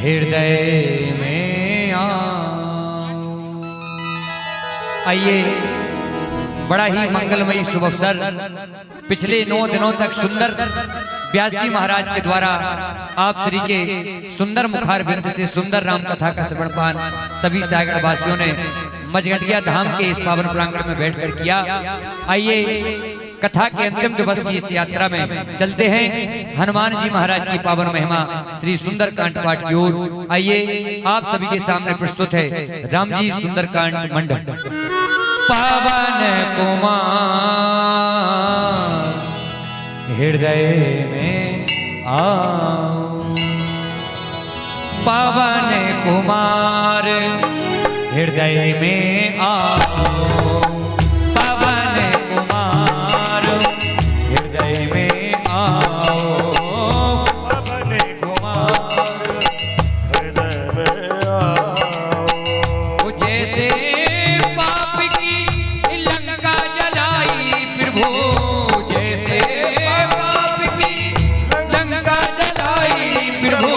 हृदय में आइए। बड़ा ही मंगलमयी शुभ अवसर, पिछले 9 दिनों तक सुंदर व्यास जी महाराज के द्वारा आप श्री के सुंदर मुखार बिंद से सुंदर राम कथा का श्रवणपान सभी सागर वासियों ने मझघटिया धाम के इस पावन प्रांगण में बैठकर किया। आइए कथा के अंतिम दिवस की इस यात्रा में चलते हैं हनुमान जी महाराज की पावन महिमा श्री सुंदरकांड पाठ की ओर। आइए आप सभी के सामने प्रस्तुत है राम जी सुंदरकांड मंडल। पावन कुमार हृदय में आओ, पावन कुमार हृदय में आओ, पावन कुमार हृदय में आओ, पावन कुमार हृदय में आओ। जैसे पाप की लंका जलाई प्रभु, जैसे पाप की लंका जलाई प्रभु,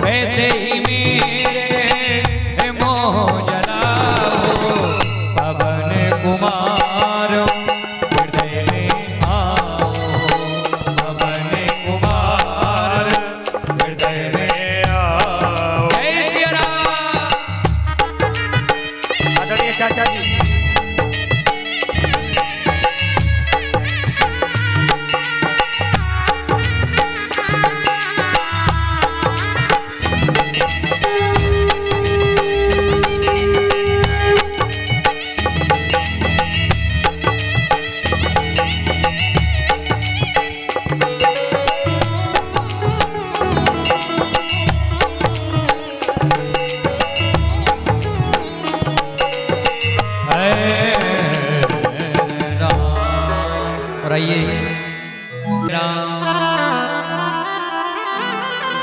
वैसे ही मेरे मोह जलाओ, पवन कुमार हृदय में आओ, पवन कुमार हृदय में आओ। जय श्री राम। आदरणीय चाचा जी,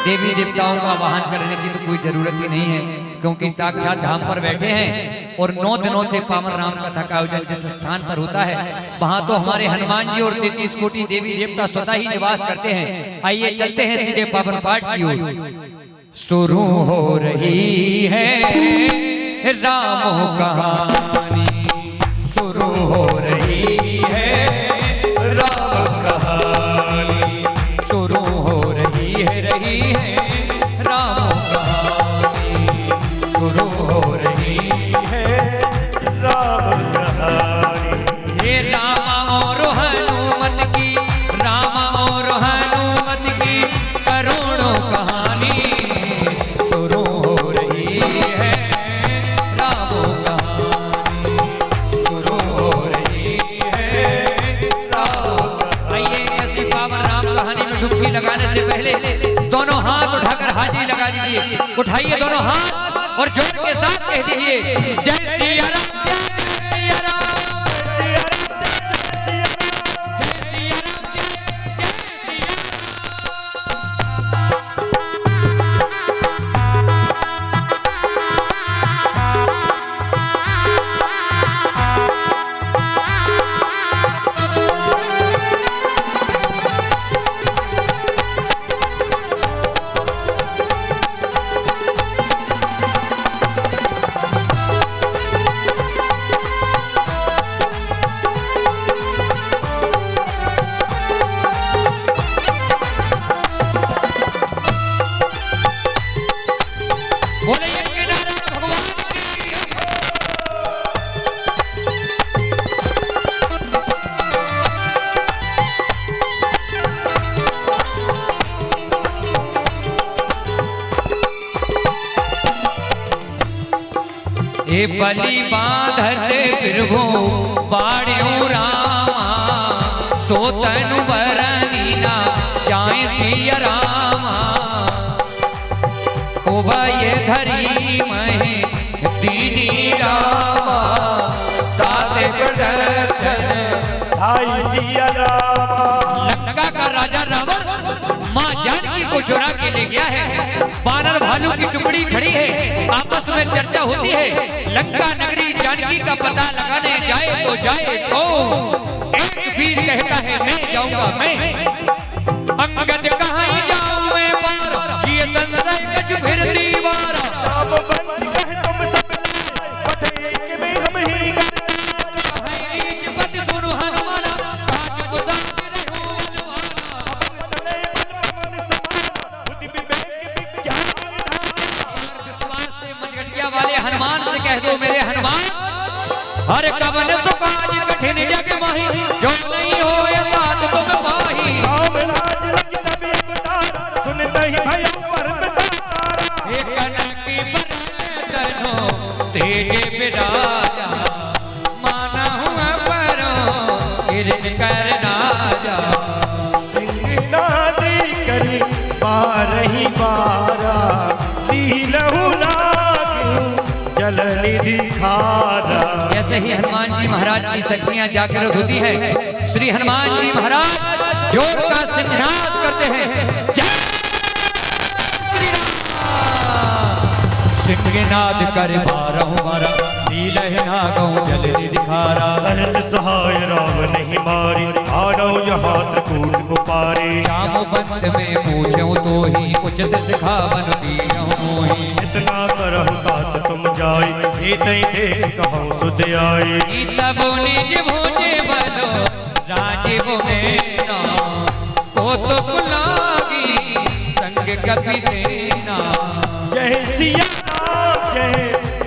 देवी देवताओं का वाहन करने की तो कोई जरूरत ही नहीं है, क्योंकि साक्षात धाम पर बैठे हैं और 9 दिनों से पावन राम कथा का आयोजन जिस स्थान पर होता है वहां तो हमारे हनुमान जी और 33 कोटि देवी देवता स्वतः ही निवास करते हैं। आइए चलते हैं सीधे पावन पाठ की ओर। शुरू हो रही है राम कहानी, शुरू हो रही है राम कहानी, शुरू हो रही है राम कहानी, शुरू हो रही है राम कहानी। हे राम और हनुमत की, राम और हनुमत की करोड़ों कहानी, शुरू हो रही है राम कहानी, शुरू हो रही है राम। आइए ऐसी पावन राम कहानी में डुबकी लगाने से पहले दोनों हाथ उठाकर हाजिरी लगा दीजिए। उठाइए दोनों हाथ और जोर के साथ कह दीजिए जय सिया राम, जय सिया राम, जय सिया राम, जय सिया हे बलि बांधत प्रभु बाड़ियों रामा, सोतनु बरनीना जाए सिया रामा, उभय धरी महे दीनी रामा, सात प्रदक्षिण भाई सिया रामा। लंका का राजा रावण मां जानकी को चुरा के ले गया है, बानर भालू की टुकड़ी खड़ी है, आपस में चर्चा होती है। लंका नगरी जानकी का पता लगाने जाए तो एक वीर कहता है मैं जाऊंगा मैं, अंगद कहाँ जाऊं मैं पार, जिए संशय कछु फिरती कह दो मेरे हनुमान, हर कवन सुकाज कठिन जग माही, जो नहीं हो तात तुम पाही। राम राज लगी तभी अवतार, सुनते ही भयो पर तारा। एक कनकी पर तनो तेजे विराजा, माना हुआ परो हिरण कर राजा। सिंहनादी करी बारही बारा, लीलहु नागिन जल निधि खारा। जैसे ही हनुमान जी महाराज की शक्तियां जागृत होती है, श्री हनुमान जी महाराज जोर का सिंहनाद करते हैं, जय श्री राम। सिंहनाद कर बारहु बारा, लीलह नागौ जल निधि खारा। सहज सहाय राम नहीं मारी, आनो यहाँ त्रिकूट कुपारी। जामवंत में पूछो तो ही उचित सिखावन दीनहु मोहि। इतना करहु तात तुम जाई, जीते देख कहूँ सुध आई। तब निज भोजे बलो राजीव में ना, को तो बुलागी संग कपि सेना। जय सिया राम जय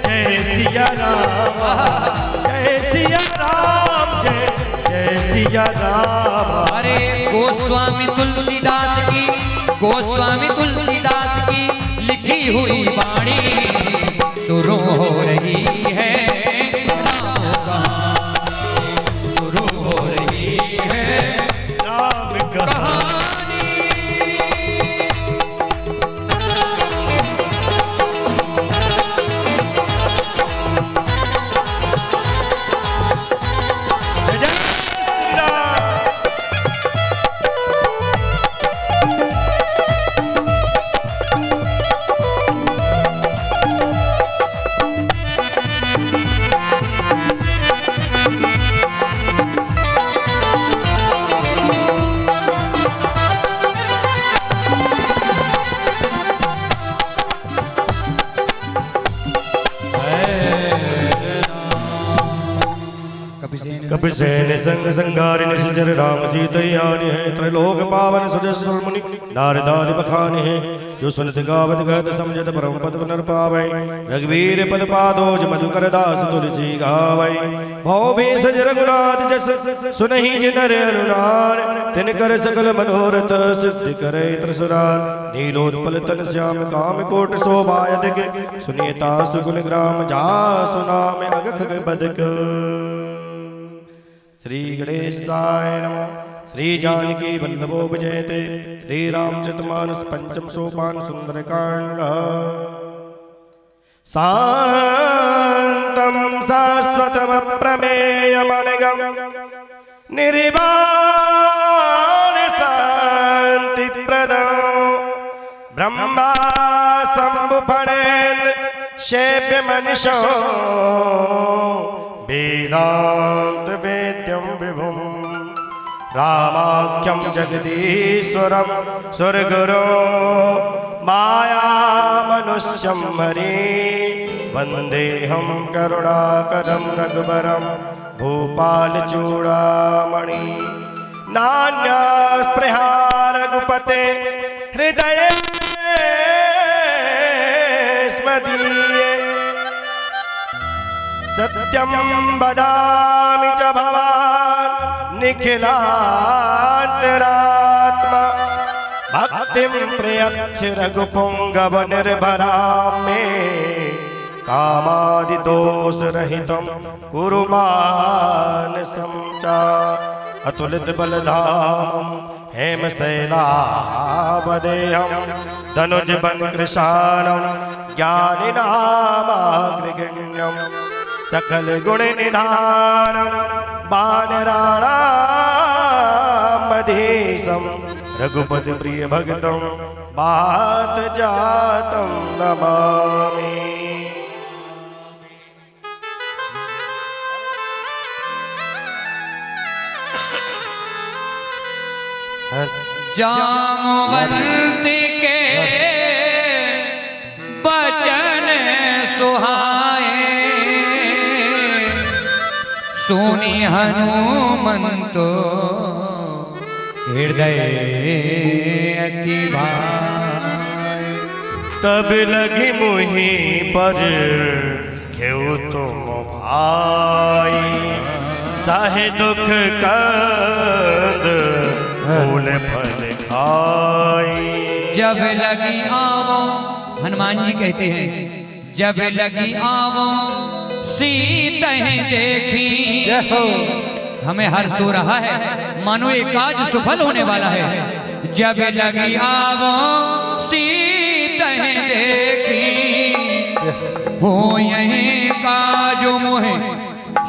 जय सिया राम, जय सिया राम जय जय सिया राम। अरे गोस्वामी तुलसीदास की, गोस्वामी तुलसीदास की लिखी हुई वाणी शुरू हो रही है, शुरू हो रही है राम कहानी। जय जय श्री राम। कपिसेन संग संगारिन सजर राम सीतयानि है। त्रैलोक पावन सुजस मुनि नारदादि बखाने हैं। जो सुनत गावत गत समझत परम पद पुनर पावै। रघुवीर पद पादोज मधुकर दास तुलसी गावै। भौ भी सज रघुनाथ जस सुनहि जिनर अनुनार। तिन कर सकल मनोरथ सिद्धि करे त्रसरार। नीलोत्पल तन श्याम काम कोट शोभा अधिक। सुनीता सुगुण ग्राम जा सुनाम अगख बदक। श्री गणेशाय नमः। श्री जानकी वल्लभो विजयते। श्री रामचरितमानस पंचम सोपान सुंदरकांड। शांतम शाश्वतम प्रमेयमनघं निर्वाण शांति प्रदं। ब्रह्मा शंभुफणेन्द्र शैव्य मनीषो वेदांत वेद्यं विभुं। रामाख्यं जगदीश्वरं सुरगुरो माया मनुष्यं हरि। वन्देऽहं करुणाकरं रघुवरं भूपाल चूड़ामणि। नान्या स्पृहा रघुपते हृदये स्मदीये। सत्यं वदामि च भवान् निखिलान्तरात्मा। भक्तिं प्रयच्छ रघुपुंगव निर्भरां मे। कामादिदोषरहितं कुरु मानसं च। अतुलित बलधामं हेमशैलावदेहं। धनुज बंकृशानं ज्ञानिनामाग्रगण्यं। सकल गुण निधानं वानराणामधीशं। रघुपति प्रिय भक्तं बात जातं नमामि। जामवंती के बचन सुहाए। सुनी हनुमंतो हृदय अति भाए। तब लगी मुहि पर घेऊ तुम भाई साहे दुख कंद फूल फल खाई। जब लगी आवो, हनुमान जी कहते हैं, जब लगी आवो सीतें देखी। हमें हर्ष हो रहा है, मानो ये काज सफल होने वाला है। जब लगी आवो सीतें देखी, हो यही काज मोहे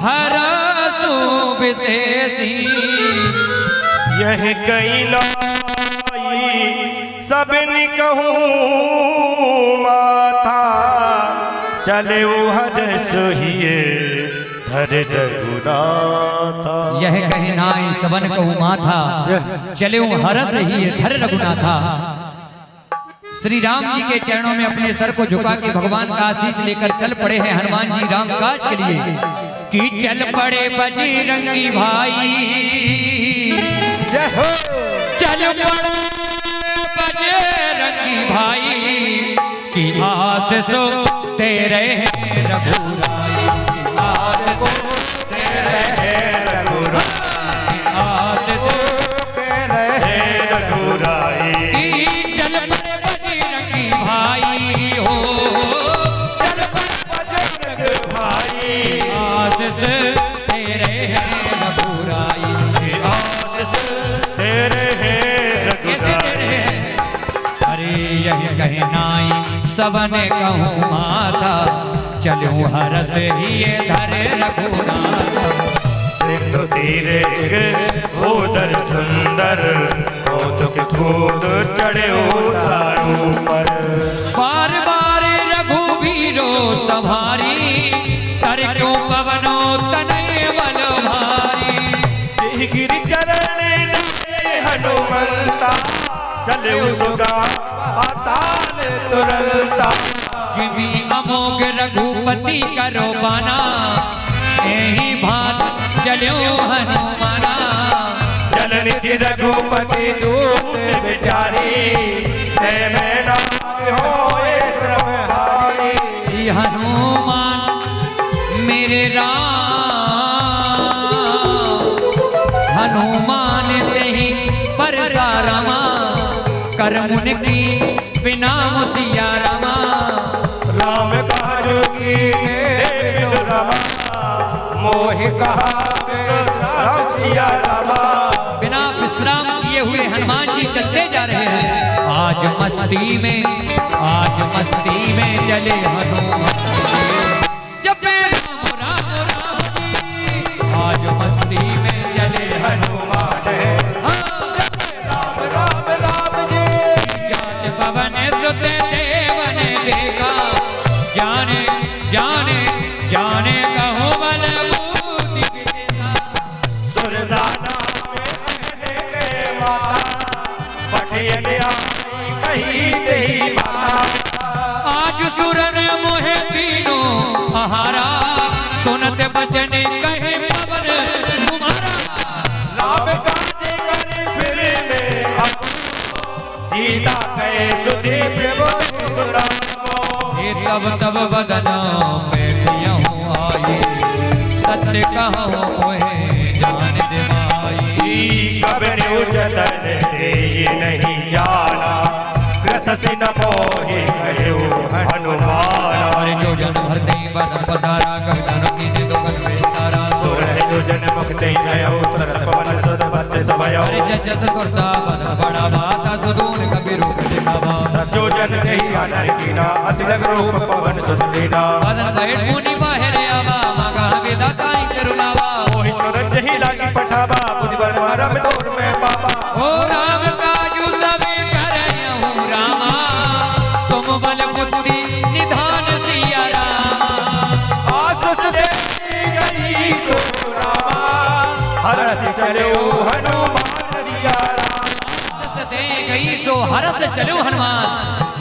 हरसु विशेषी। यह कई लाई सबन कहूँ माथा, चले वो हर सोहिए धर रघुनाथा। यह कहनाई सबन कहूँ माथा, चले वो हरस ही धर रघुनाथा। श्री राम जी के चरणों में अपने सर को झुका के भगवान का आशीष लेकर चल पड़े हैं हनुमान जी राम काज के लिए। कि चल पड़े बजरंगी भाई, चल पड़े बजरंगी भाई, की आस सो तेरे हैं रघुराई। आस सो तेरे हैं रघुराई, आस सो तेरे हैं रघुराई। चल पड़े बजरंगी भाई हो, चल पड़े बजरंगी भाई, आस से तेरे हैं रघुराई। आस से तेरे हैं रघुराई। अरे यही कहनाई सबने कहूँ माता, चलूँ हरस ही धरे रघुनाथ। सिंधु तीरे उदर सुंदर, कौतुक कूद चढ़े उतारू पर। बार बार रघुवीरो संभारी, तर क्यों पवनो तनय बल भारी। गिर चरण हनुमंता, चले सुगा पाताल तुरंता। जिमी अमोघ रघुपति करो बाना, यही भात चलो हनुमाना। चलन की रघुपति दूत बिचारी, ते में नाम होए श्रम भारी। हनुमान मेरे राम, हनुमान तेहि परसा रमा। करमुन की बिना मुसिया रमा। राम काजू की बिनु रमा, मोहि कहा राम सिया रमा। बिना विश्राम किए हुए हनुमान जी चलते जा रहे हैं। आज मस्ती में, आज मस्ती में चले हनुमान। जब राम राम राम जी, आज मस्ती में चले हनुमान। राम राम राम जी, जात पवन सुत देवन देखा। जाने जाने जाने कहो बल बूति विद्या। सुरदाना में के माता, पठियन आई कही देही माता। आज सुरन मोहे तीनों आहारा, सुनत बचन कहे पवन तुम्हारा। राम काज करे फिर में अब, सीता कहे सुदीप बोले सुरामो। ये तब बदना में पियहूँ आई, सत्य कहो मोहे जान दे माई। कबरे उजतन दे नहीं जाना, कृष्ण न मोहि कहो हनुमाना। अरे जो जन भरते बन पसारा, कहन कीने दो गन में तारा। जो जन मुक्ति गयो तरत पवन सुत बत सबयो। अरे जजत करता बन बड़ा बाता, सुदून कबीर रूप दिखावा। सजो जन कही आनर कीना, अति लग रूप पवन सुत लीना। बदन बैठ मुनि बाहर आवा, मगा विदाता करुणावा। मोहि सुरत ही लागी पठावा, बुद्धि बल मारम तोर में पावा। ओ राम काजू सब करहूँ रामा, तुम बल बुद्धि निधान सिया रामा। आसुस देवी गई सो रामा, हरस चले हनुमान सिया राम। हर्ष से गई सो हरस चलो हनुमान।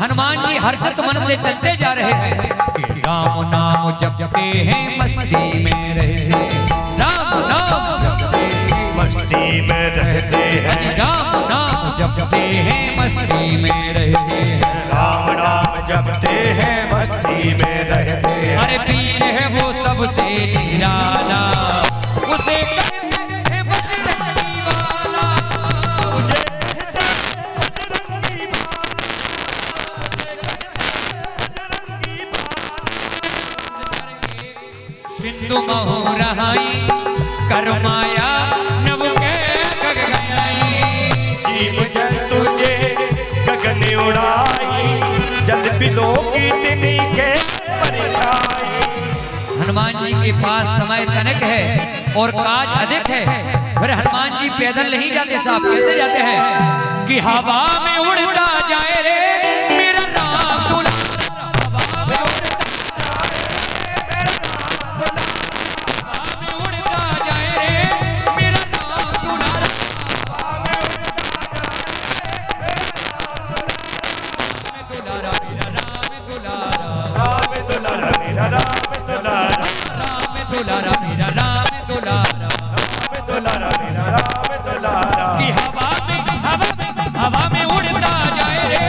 हनुमान जी हर्षित मन से चलते जा रहे हैं। कि राम नाम जपते हैं मस्ती में रहते। राम नाम जपते हैं मस्ती में रहते हैं। राम नाम जपते हैं मस्ती में रहते हैं। राम नाम जपते हैं मस्ती में रहते हैं। अरे पीर है निराला, उसे कहते हैं बजरंगी वाला, उसे सिंधु महु रहाई करमाया नभ के गग गयाई, जीव जंतु जे गगन उड़ाई, जल बिलो की तिनी के परछाई। हनुमान जी के पास समय तनिक है और काज अधिक है, फिर हनुमान जी पैदल नहीं जाते साहब, कैसे जाते हैं कि हवा में उड़ता जाए रे मेरा राम दुलारा, हवा में उड़ता जाए रे मेरा राम दुलारा, दुलारा मेरा राम दुलारा, राम दुलारा मेरा राम दुलारा, राम दुलारा मेरा राम दुलारा, राम दुलारा मेरा राम दुलारा। कि हवा में उड़ता जाए रे,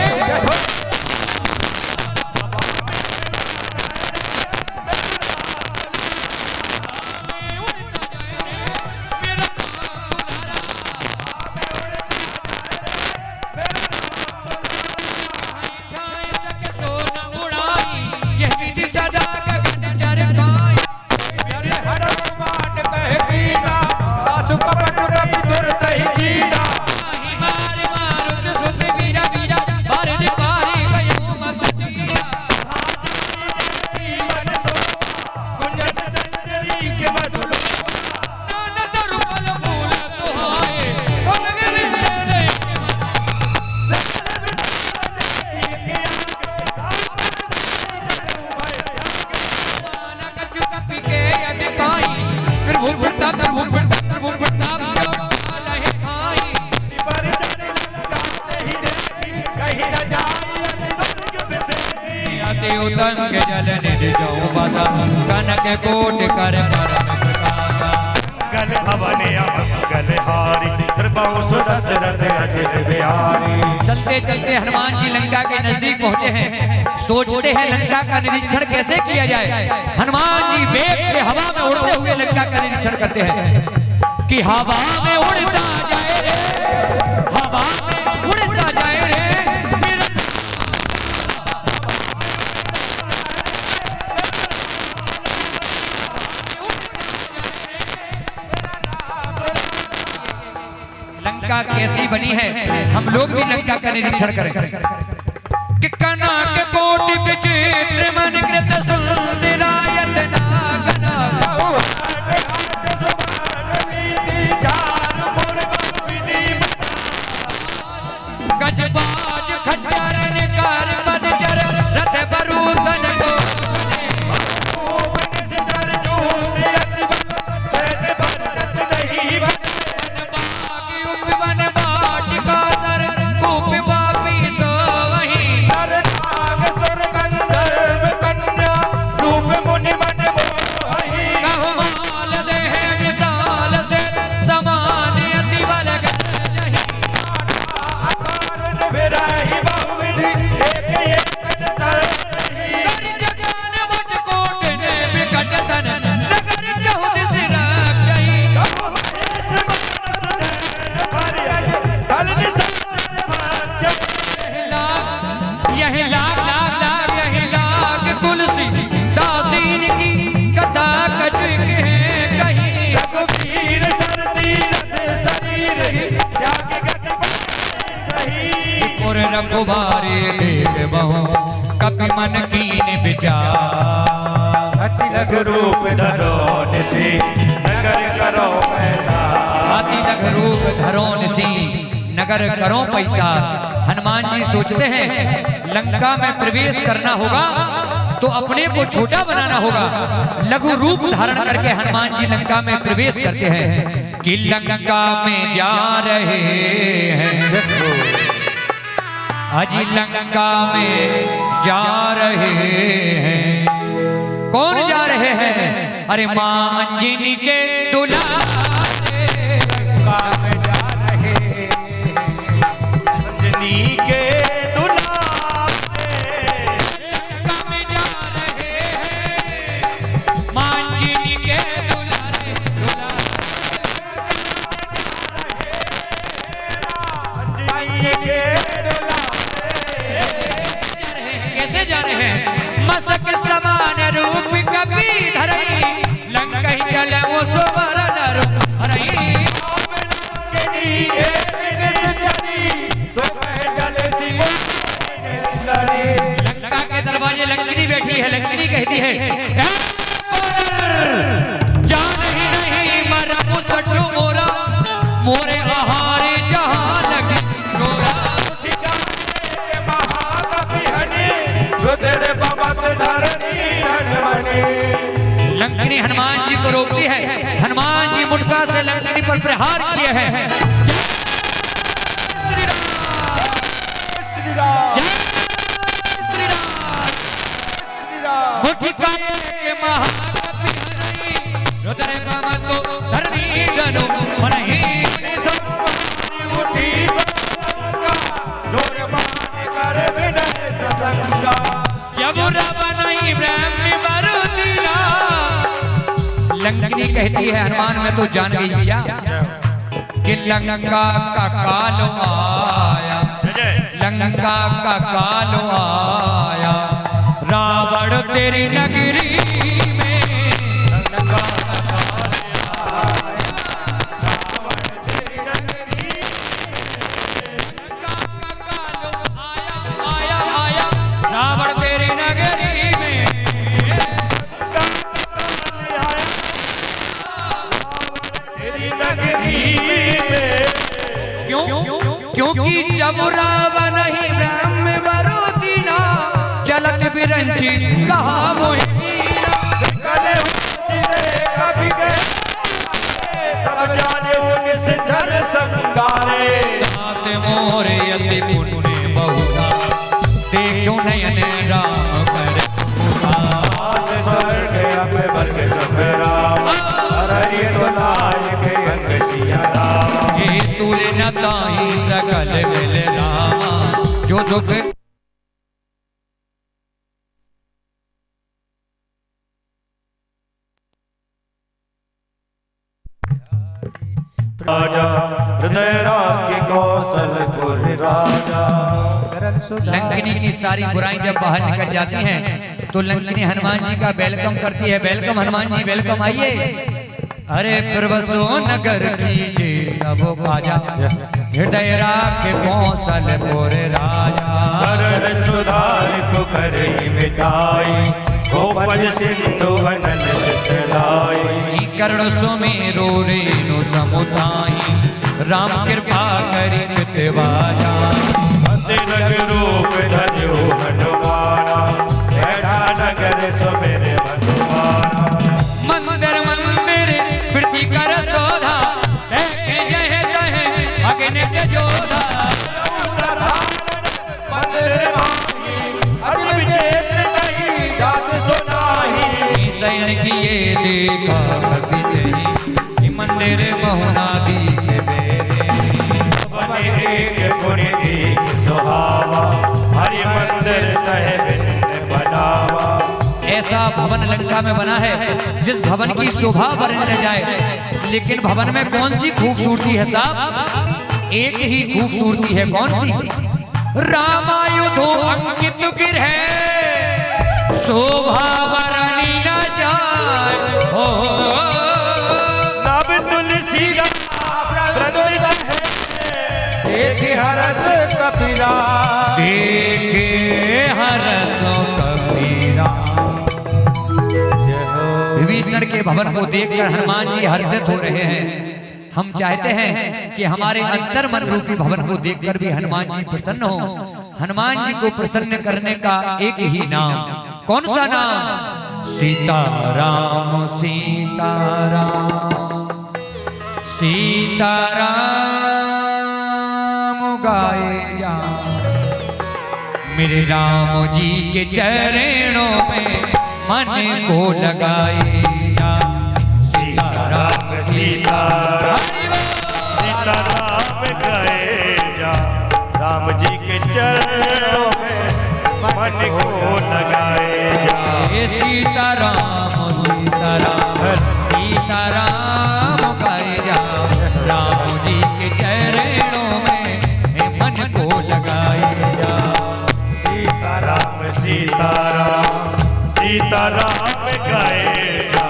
तंग जल निज जाऊं बाधा, कनक कोट कर गल भवन अमंगल हारी, कृपाऊ सुदशरथ अजित बिहारी। चलते चलते हनुमान जी लंका के नजदीक पहुंचे हैं, सोचते हैं लंका का निरीक्षण कैसे किया जाए। हनुमान जी वेग से हवा में उड़ते हुए लंका का निरीक्षण करते हैं कि हवा में उड़ता जाए रे, हवा में उड़ता जाए रे मेरा, लंका कैसी बनी है, हम लोग भी लंका का निरीक्षण करें कि कनक कोटि विचित्र मन कृत सुंदरायत नागना, गजबाज खच्चर निकार पदचर रथ बरूतन को, रघुबारे देख बहु कपि मन कीन विचार, अति लघु रूप धरो निसी नगर करो पैसा, अति लघु रूप धरो निसी नगर करो पैसा। हनुमान जी सोचते हैं लंका में प्रवेश करना होगा तो अपने को छोटा बनाना होगा, लघु रूप धारण करके हनुमान जी लंका में प्रवेश करते हैं कि लंका में जा रहे हैं, अजी लंका में जा रहे हैं, कौन जा रहे हैं, अरे मां अंजनी के दुलारे लंका में जा रहे हैं, अंजनी के दुलारे लंका में जा रहे हैं, मां अंजनी के कहती है जान ही नहीं मरा मुसटू मोरा मोरे आहारे जहां लगी गोरा लंकनी हनुमान जी को रोकती है। हनुमान जी मुटका से लंकनी पर प्रहार किए हैं। लंकनी कहती है हनुमान में तो जान गई क्या कि लंका का काल आया, लंका का काल आया, रावण तेरी नगरी में लंका का काल आया, रावण तेरी नगरी में लंका का काल आया, आया आया रावण तेरी नगरी में क्योंकि जब रावण ही ब्रह्म बरोतीना चलत बिरंची कहा मोहि जीना कभी गए तब जाने उनिस जर संगारे साथ मोरे यति पुण्य बहुधा देखो नयन राम कर स्वर्ग अब वर्ग सब राम हरि तो नायक अंग सिया राम तुले न ताई सकल मिल रामा जो दुख राजा हृदय राग कौशलपुर राजा। लंकनी की सारी बुराई जब बाहर निकल जाती हैं तो लंकनी हनुमान जी का वेलकम करती है। वेलकम हनुमान जी, वेलकम आइए। अरे प्रभसो नगर कीजे सब काजा हृदय राख कौशलपुर राजा करण सुधार को करई मिटाई गोपज सिंधु वनन चितलाई कर्ण सुमेरु रेणु समुदाई राम कृपा करी चितवाजा मंदिर रूप धर्यो हनुमाना बैठा नगर सुमेरे हनुमाना मंदिर मंदिर वृत्ति कर सोधा देखे जय तहे अग्नि के जोधा मंदिर माही अग्नि विजेत नहीं जात सुनाही सैन किए देखा कभी नहीं मंदिर बहुना दीखे बेरे बने एक गुण दीख सुहावा हरि मंदिर तहे बिन बनावा। ऐसा भवन लंका में बना है जिस भवन की शोभा वर्णन न जाए, लेकिन भवन में कौन सी खूबसूरती है साहब? एक ही खूबसूरती है, कौन सी? रामायुधो अंकित गिर है शोभा वर्णि न जाए हो नब तुलसी देखे हरस कपिला देखे हरस कबीरा। विभीषण के भवन को देखकर हनुमान जी हर्षित हो रहे हैं। हम चाहते हैं कि हमारे अंतर मन रूपी भवन को देखकर भी हनुमान जी प्रसन्न हो। हनुमान जी को प्रसन्न करने का एक ही नाम, कौन सा नाम? सीताराम सीताराम सीताराम गाए जा मेरे राम जी के चरणों में मन को लगाए जा। सीताराम सीताराम सीताराम गाए जा राम जी के चरणों में मन को लगाए जा। सीताराम सीताराम सीताराम गाए जा राम जी के चरणों में मन को लगाए जा। सीताराम सीताराम सीताराम गाए जा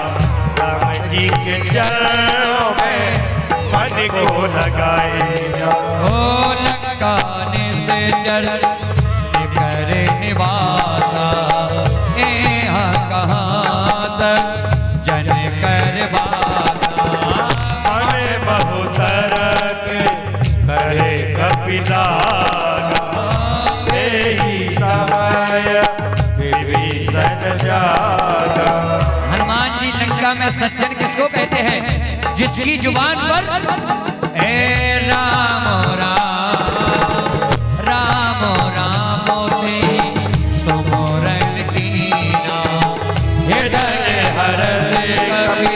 राम जी के चरणों में मन को लगाए जा। ओ लंका ने से चल करे निवासा यहाँ कहाँ लंका में सज्जन किसको कहते हैं? जिसकी जुबान पर ए राम राम राम राम थे सुमरन कीना, हृदय हरस कवि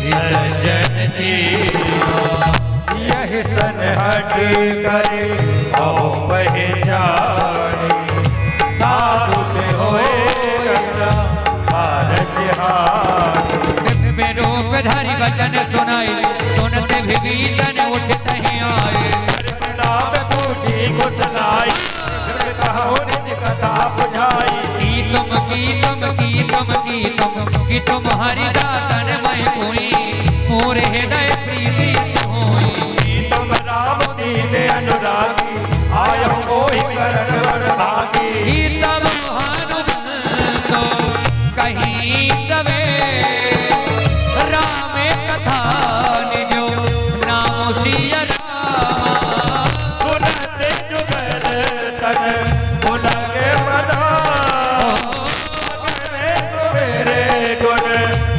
सज्जन जीना। यही सन हट करे ओ पहचाने, साधु में होए गंगा भारत हारी। रूपधारी वचन सुनाई, सुनते विभीषण उठते हैं आए। नाम पूछी को सुनाई, कथा बुझाई। की तुम हरिदासन मय हुई, मोर हृदय प्रीति होई। तुम राम दीन अनुरागी, आयो मोहि करण वरभागी। तब हनुमंतो कहीं सवे, राम कथा निजो नाम सिया रामा। सुनते जुगल तन उलगे मना, मेरे गुण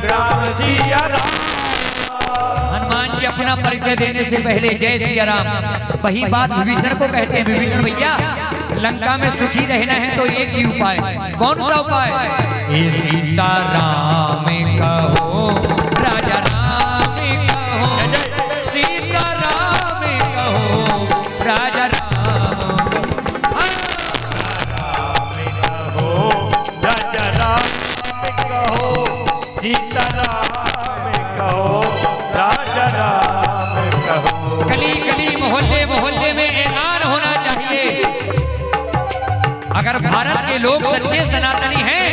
राम सिया राम। हनुमान जी अपना परिचय देने से पहले जय सिया राम वही बात विभीषण को कहते हैं। विभीषण भैया, लंका में सुखी रहना है तो एक ही उपाय। कौन सा उपाय? ये सीता राम कहो, राजा राम कहो, सीता राम कहो, राजा राम कहो, राजा राम कहो, सीता राम कहो, राजा राम कहो। गली गली मोहल्ले मोहल्ले में ऐलान होना चाहिए, अगर भारत के लोग सच्चे सनातनी हैं,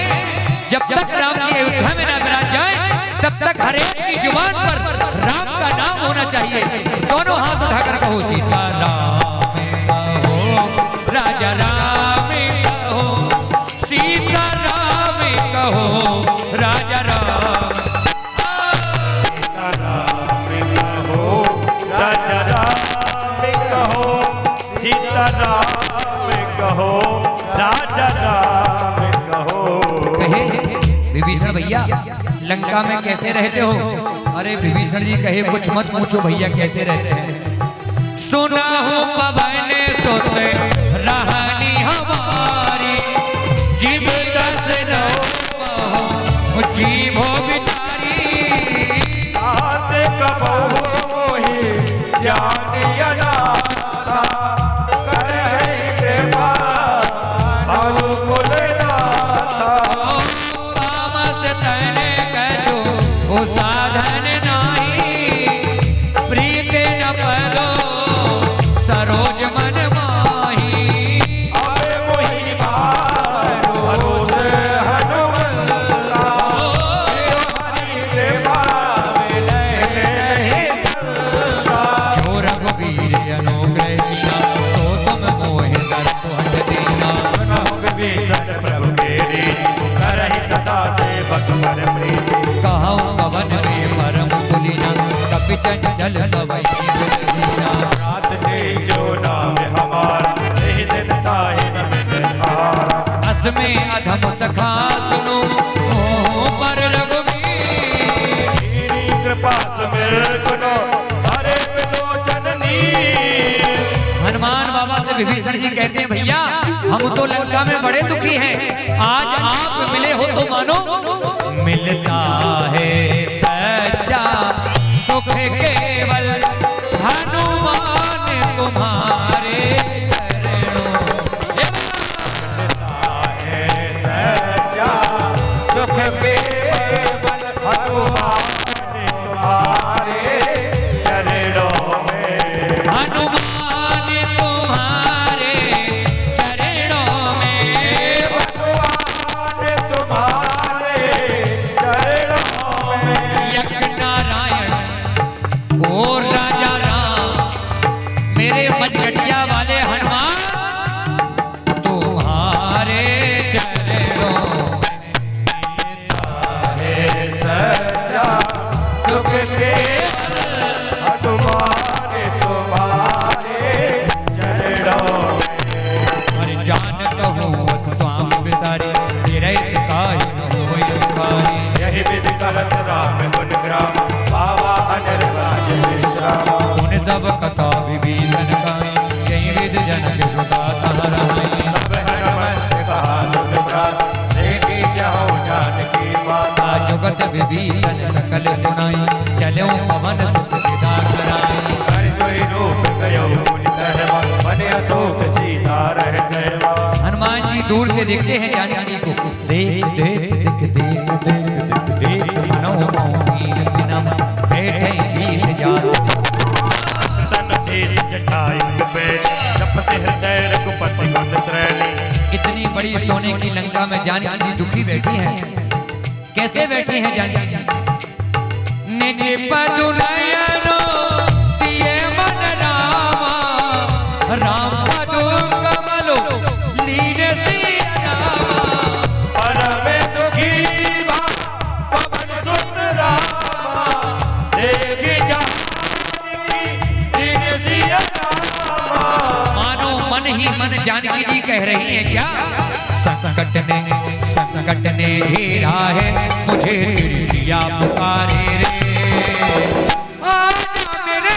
जब तक राम जी अयोध्या में न विराज जाए तब तक हर एक की जुबान पर राम का नाम होना चाहिए। दोनों हाथ उठाकर कहो, सीता राम कहो, राजा राम कहो, सीता राम कहो, राजा राम। सीता राम कहो, राजा राम कहो, सीता राम कहो, राजा राम कहो। कहे विभीषण भैया, लंका में कैसे रहते हो? अरे विभीषण जी कहे, कुछ मत पूछो भैया कैसे रहते हैं। सुना हूँ पवन सुत रानी हमारी, जीव दस नो जीवो बिचारी। आते कबहु मोहि जानिया नाथा, करे कृपा अनुकूल नाथा। तामस तन कछु ओ साधन नाही, प्रीत न पदो सरोज मन माही। अबे मोहि मारो भरोसे हनुमंता, हरि कृपा मिले संता। जो रघुवीर अनुग्रह कीना, तो तुम मोहि दर्प हट दीना। विभीषण प्रभु तेरी, करहि सदा सेवक पर प्रीति। कहूँ पवन में परम कुलीना, कपि चंचल सवै बिरहीना। रात ने जो नाम हमारा, नहीं दिन ताहि न मिटारा। अस में अधम सखा सुनो, मोह पर रघुवीर। तेरी कृपा सुमिर गुनो, हरे विलोचन नीर। हनुमान बाबा से विभीषण जी कहते हैं, भैया हम तो लंका में बड़े दुखी हैं, आज आप मिले हो तो मानो मिलता है सच्चा सुख केवल हनुमान तुम्हारे चरणों। सच्चा सुख केवल हनुमान तुम्हारे चरणों में। हनुमान तुम्हारे चरणों में, भगवान तुम्हारे चरणों में। यज्ञ नारायण और राजा राम, मेरे मजगटिया वाले हनुमान तुम्हारे चरणों में। सच्चा सुख केवल हनुमान तुम्हारे चरणों में। अरे जान कहूँ स्वामी बिसारी, तेरे काहे न होई सुखारी। यही विधि कहत राम गुण ग्राम बाबा अनिर्वाच विश्राम। उन सब कथा विभीषण गाई जय वेद जनक सुता तहराई। सब हनुमत कहा सुत प्रात देखी जाओ जानकी माता। जुगत विभीषण सकल सुनाई चलो पवन सुत विदा कराई। कर सोई रूप गयो मुनि तनवा मन अशोक सीता रह गया। हनुमान जी दूर से देखते हैं जानकी जी को। देख देख देख देख देख देख देख मनो मोहीन बिनम बैठे बीत जात। तन शेष जटायु पे जपते हृदय रघुपति गंध त्रैणी। इतनी बड़ी सोने की लंका में जानकी जी दुखी बैठी हैं। कैसे बैठी हैं जानकी जी? निज पदु नयनो दिए मन रामा राम पदु कमलो लीन सिया रामा। परम दुखी बा पवन सुत रामा देखी जानकी दीन सिया रामा। मानो मन ही मन जानकी जी कह रही हैं क्या? संकट ने घेरा है मुझे तेरी सिया पुकारे रे। आजा मेरे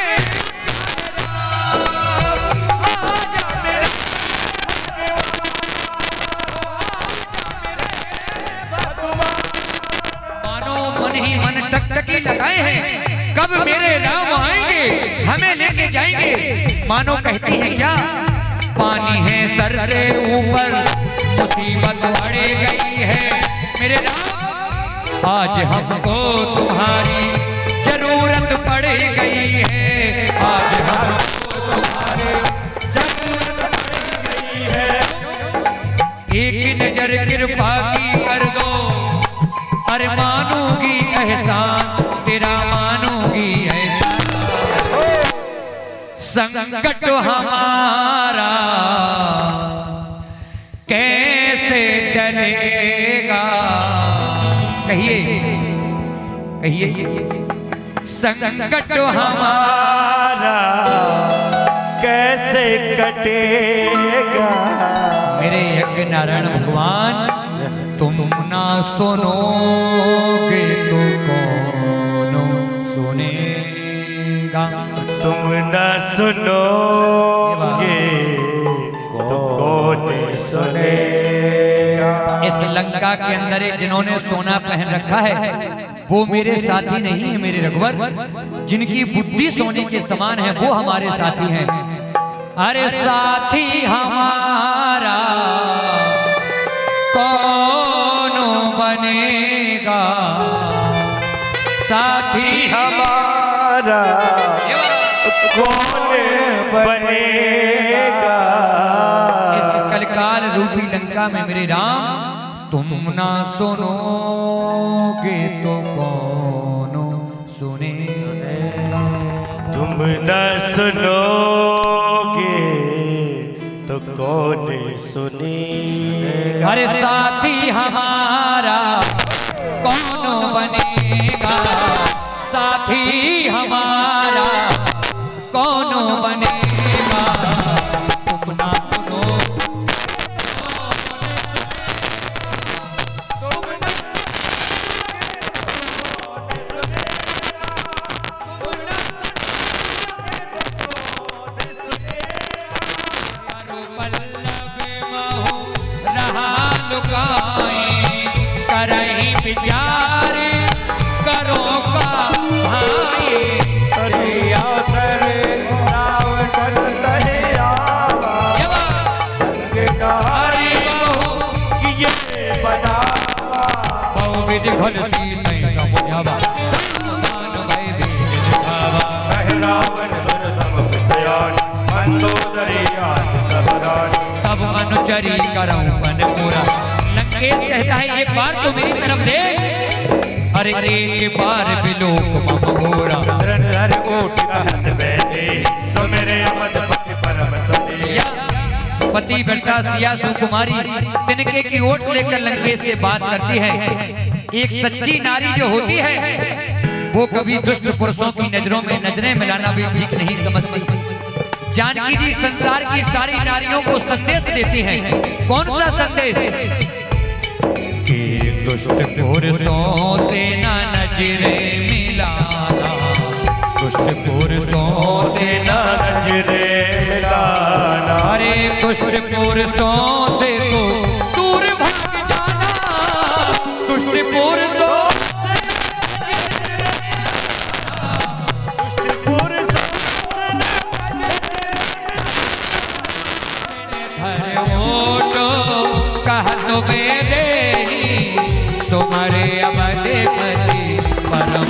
आजा मेरे मानो मन ही मन टकटकी लगाए हैं कब मेरे राम आएंगे हमें लेके जाएंगे। मानो कहती हैं क्या? पानी है सर से ऊपर मुसीबत बढ़ गई है मेरे राम। आज हमको तुम्हारी जरूरत पड़ गई है। आज हमको तुम्हारी जरूरत पड़ गई है। एक नजर कृपा की कर दो अरे मानूंगी एहसान तेरा मानूंगी एहसान। संकट हमारा कैसे टलेगा? कहिए कहिए। संकट हमारा कैसे कटेगा? मेरे यज्ञ नारायण भगवान तुम ना सुनोगे तो कौन सुनेगा? तुम न सुनोगे तो कौन सुनेगा? इस लंका के अंदर जिन्होंने सोना पहन रखा है वो मेरे साथी नहीं है मेरे रघुवर। जिनकी बुद्धि सोने के समान है वो हमारे साथी हैं। अरे साथी हमारा कौन बनेगा? साथी हमारा कौन बनेगा? इस कलकाल रूपी लंका में मेरे राम तुम ना सुनोगे तो कौन सुनेगा? तुम न सुनोगे तो कौन सुनेगा? अरे साथी हमारा कौन बनेगा? साथी हमारा कौन बनेगा? तुम ना सुनो करही विचार करो का भाई। विधि घल सी नहीं समझावा दान भय बीज दिखावा। तब अनुचरी करऊं मन पूरा। लंकेश कहता है एक बार तो मेरी तरफ देख। अरे एक बार विलोक मम भोरा। पति बेटा सिया सुकुमारी तिनके की ओट लेकर लंकेश से बात करती है। एक सच्ची नारी जो होती है वो कभी दुष्ट पुरुषों की नजरों में नजरें मिलाना भी ठीक नहीं समझती। जानकी जी संसार की सारी नारियों को संदेश देती हैं। कौन सा संदेश? कि दुष्ट पुरुषों से ना नजरें मिला पुरुषों से न नजरे मिलाना, अरे दुष्ट पुरुषों से तो दूर भाग जाना, दुष्ट पुरुषों कह तो मेरे तुम्हारे अवधि पति परम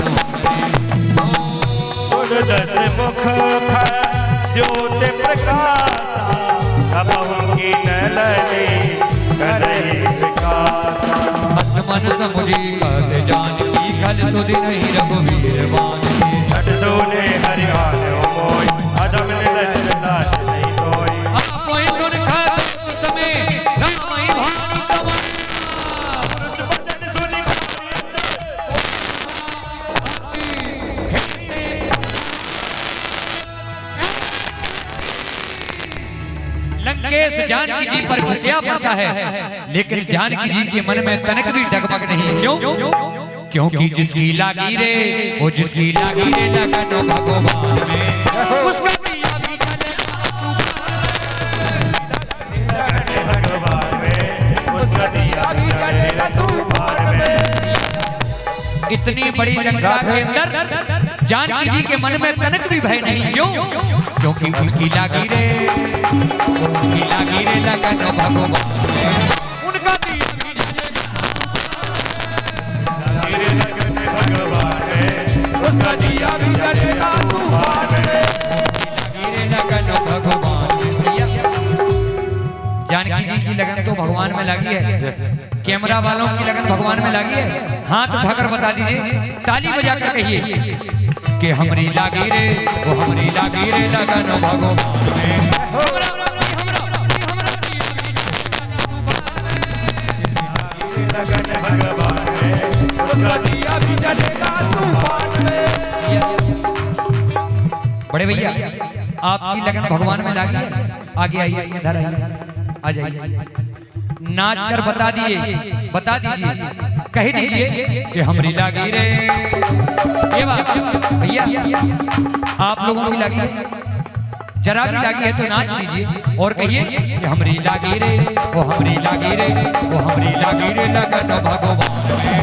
दस मुख ज्योति प्रकाशा, तब उनकी नलनी करे विकास। मन समुझी कद जान की खल सुधि नहीं रघुवीर बान की, छठ सोने हरिवान मोई अदम निरंजन दास नहीं कोई। कोई सुन खात समय रामई भानी तमा, पुरुष वचन सुनि लंकेश जानकी जी पर घुसिया पड़ता है, लेकिन जानकी जी के मन में तनक भी डगमग नहीं। क्यों? क्योंकि जिसकी लागी रे वो जिसकी लागी रे लगन भगवान में, उसका दिया भी जले भगवान में, उसका दिया भी जलेगा तूफान में। इतनी बड़ी लंका के अंदर जानकी जी के मन में तनक भी भय नहीं। क्यों? क्योंकि उनकी लागी रे लगन भगवान में, उनका दिया भी भगवान में, उसका दिया भी जलेगा तूफान में। लगन भगवान में। जानकी जी की लगन तो भगवान में लगी है, कैमरा वालों की लगन भगवान में लगी है। हाथ उठाकर बता दीजिए, ताली बजाकर कहिए कि हमरी लागी रे वो हमरी लागी रे लगन भगवान में। लगन भगवान में, उसका दिया भी जलेगा तूफान में। बड़े भैया आपकी लगन भगवान में लगी है, आगे आइए, इधर आइए, आ जाइए, नाच कर बता दीजिए, कह दीजिए कि हमरी लागी रे। ये बात भैया आप लोगों की लागी है, जरा भी लागी है तो नाच लीजिए और कहिए कि हमरी लागी रे वो हमरी लागी रे वो हमरी लागी रे लगन भगवान में।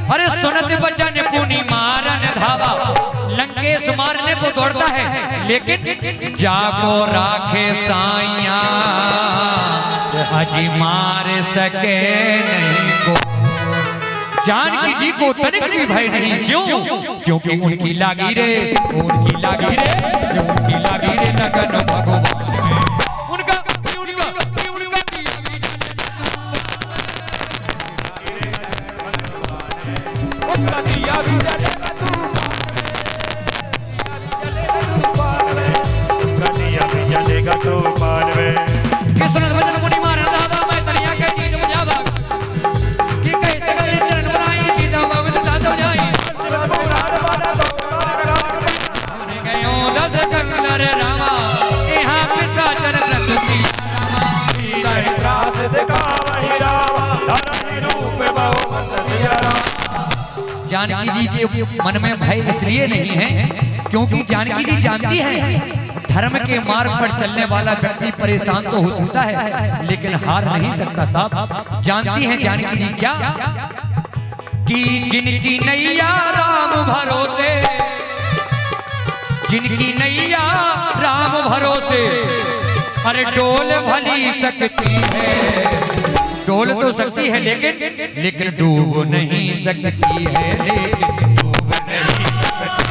अरे सुनत बचन पुनि मारन धावा, लंकेश मारने को दौड़ता है, लेकिन जाको राखे साइया अजी मार सके नहीं को। जानकी जी को तनिक भी भय नहीं। क्यों? क्योंकि उनकी लागी रे लगन भगवान में, उनका दिया भी जलेगा तूफान में, उसका दिया भी जलेगा तूफान में। जानकी जी के मन में भय इसलिए नहीं है क्योंकि जानकी जी जानती है धर्म के मार्ग पर चलने वाला व्यक्ति परेशान तो हो सकता है लेकिन हार नहीं सकता साहब। जानती हैं जानकी जी क्या कि जिनकी नैया राम भरोसे, जिनकी नैया राम भरोसे, अरे डोल भली सकती है, डोल तो सकती है लेकिन डूब नहीं सकती है, लेकिन डूब नहीं सकती,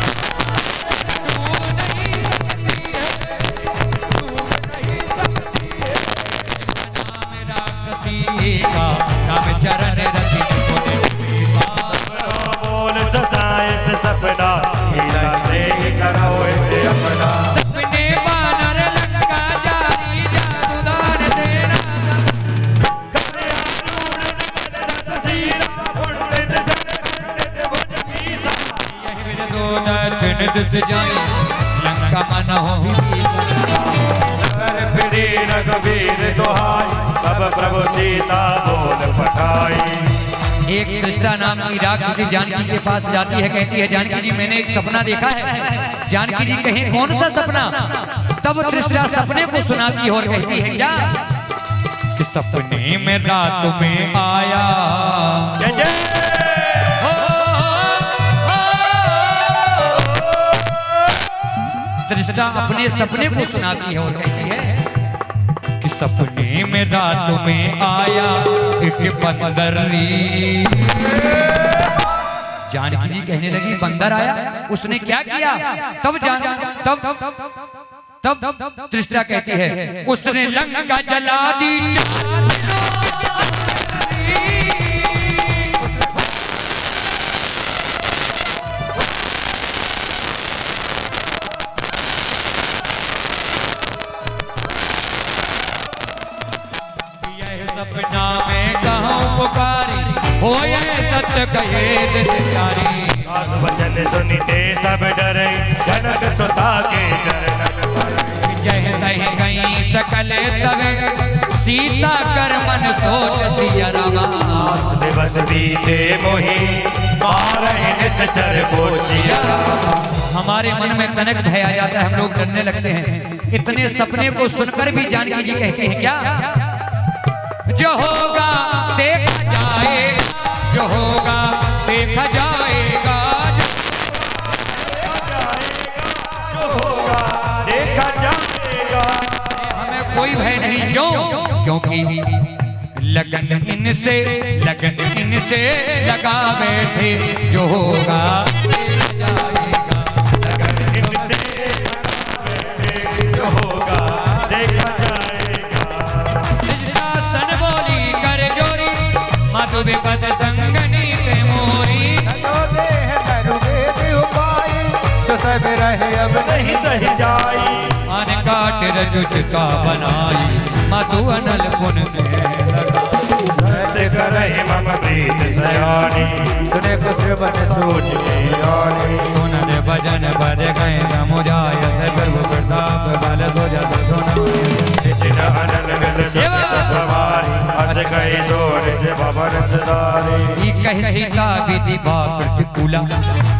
सुन दुष्ट जाई लंका मन हो फिरी रघुवीर दुहाई तब प्रभु सीता बोल पठाई। एक दृष्टा नाम की राक्षसी जानकी के पास जाती है, कहती है जानकी जी मैंने एक सपना देखा है। जानकी जी कहें कौन सा सपना? तब दृष्टा सपने को सुनाती है और कहती है क्या कि सपने में रात में आया दृष्टा अपने सपने को सुनाती है और कहती है कि सपने में रात में आया एक बंदर। जानकी जी कहने लगी बंदर आया, उसने क्या किया? तब दृष्टा कहती है उसने लंका जला दी। सपना में कहूँ पुकारी होए सत्य कहे दिलचारी। वचन सुनते सब डरे जनक सुता के चरणन पर। जय तह गई सकल तवे सीता कर मन सोच सिया रामा। दिवस बीते मोहि मारहि निश्चर कोशिया। हमारे मन में तनक भय आ जाता है, हम लोग डरने लगते हैं। इतने सपने को सुनकर भी जानकी जी कहती हैं क्या जो होगा देखा जाएगा, जो होगा देखा जाएगा, जो होगा देखा जाएगा। हमें कोई भय नहीं, क्योंकि लगन इनसे लगा बैठे जो होगा देखा जाएगा। लगन इनसे जो होगा देखा जाएगा। विपद संगनी ते मोरी तो सब रहे अब नहीं सही जाई। मन काट रजुज का बनाई मधु अनल पुन में लगा। करहि मम प्रीत सयानी सुने कुछ बन सोच आनी। सुन दे भजन बद गए समुझाय सर्व प्रताप बल सोजा सोना अनल सवारी अस गए सोर से भवन सदारी। कह सीता विधि प्रतिकूला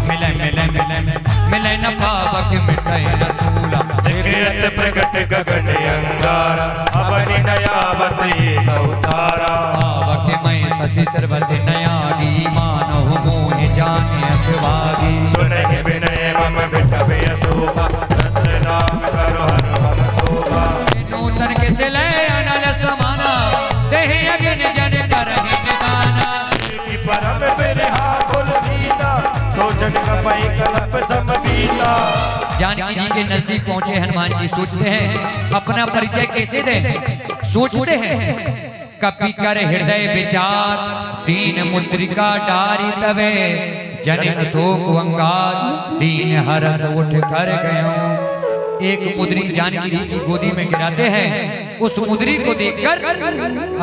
मिले न पावक मिटाय न सूला। देखियत प्रकट गगन अंगारा अपनी नयावत एक अवतारा। पावक मैं शशि सर्वत नयागी मानो मोहि जाने अखवागी। सुनहि विनय मम बिटव यशोभा तत्र नाम करो हर मम शोभा। नूतन के सिले अनल समाना देहि अग्नि जन करहि निदाना। परम बिरहा कुल सीता सोचन कपई कल्प समबीता। जानकी जी के नजदीक पहुंचे हनुमान जी सोचते हैं अपना परिचय कैसे दें। सोचते हैं कपि कर हृदय विचार दीन मुद्रिका डारी तवे जन अशोक अंगार दीन हरस उठ कर गयो। एक मुद्री जानकी जी की गोदी में गिराते हैं। उस मुद्री को देखकर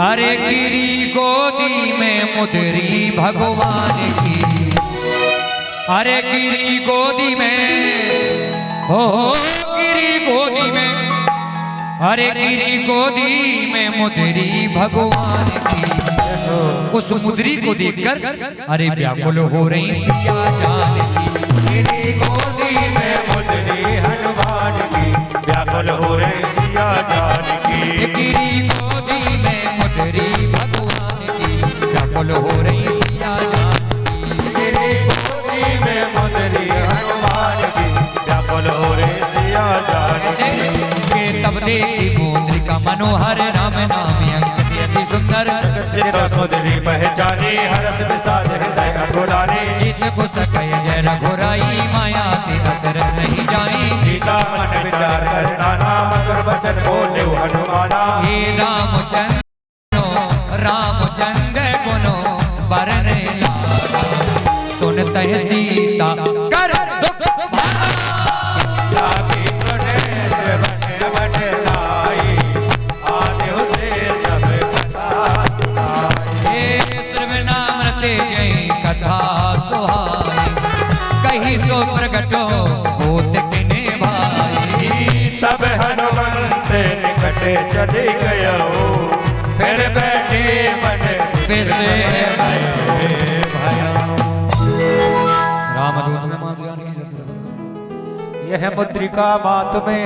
अरे गिरी गोदी में मुद्री भगवान की। अरे गिरी गोदी में हो गिरी गोदी में। अरे गिरी गोदी में मुद्री भगवान की। उस मुद्री को देखकर अरे व्याकुल हो रही सिया जानकी। गिरी गोदी में मुद्री हनुमान की। व्याकुल हो रही सिया जानकी। गिरी गोदी में मुद्री भगवान की। व्याकुल हो रही सिया जानकी। गिरी गोदी में मुद्री हनुमान की। व्याकुल हो रही सिया जानकी। तब देखी मुद्रिका मनोहर राम नाम अंकित अति सुंदर। सुंदरी पहचानी हरस विषाद हृदय अघुरानी। जित को सकय जय रघुराई माया ते दशरथ नहीं जाई। सीता मन विचार कर नाना मधुर वचन बोले हनुमाना। हे रामचंद्र गुनो बरने लागा। सुनत है सीता कर दुख जाति सुने बने बने लाई। आदि होते सब कथा हे सर्वनाम ते जय कथा सुहाई। कही सो प्रगटो चढ़ गया फिर बैठे मन रामदूत में माधुर्य की शब्द यह मुद्रिका मात में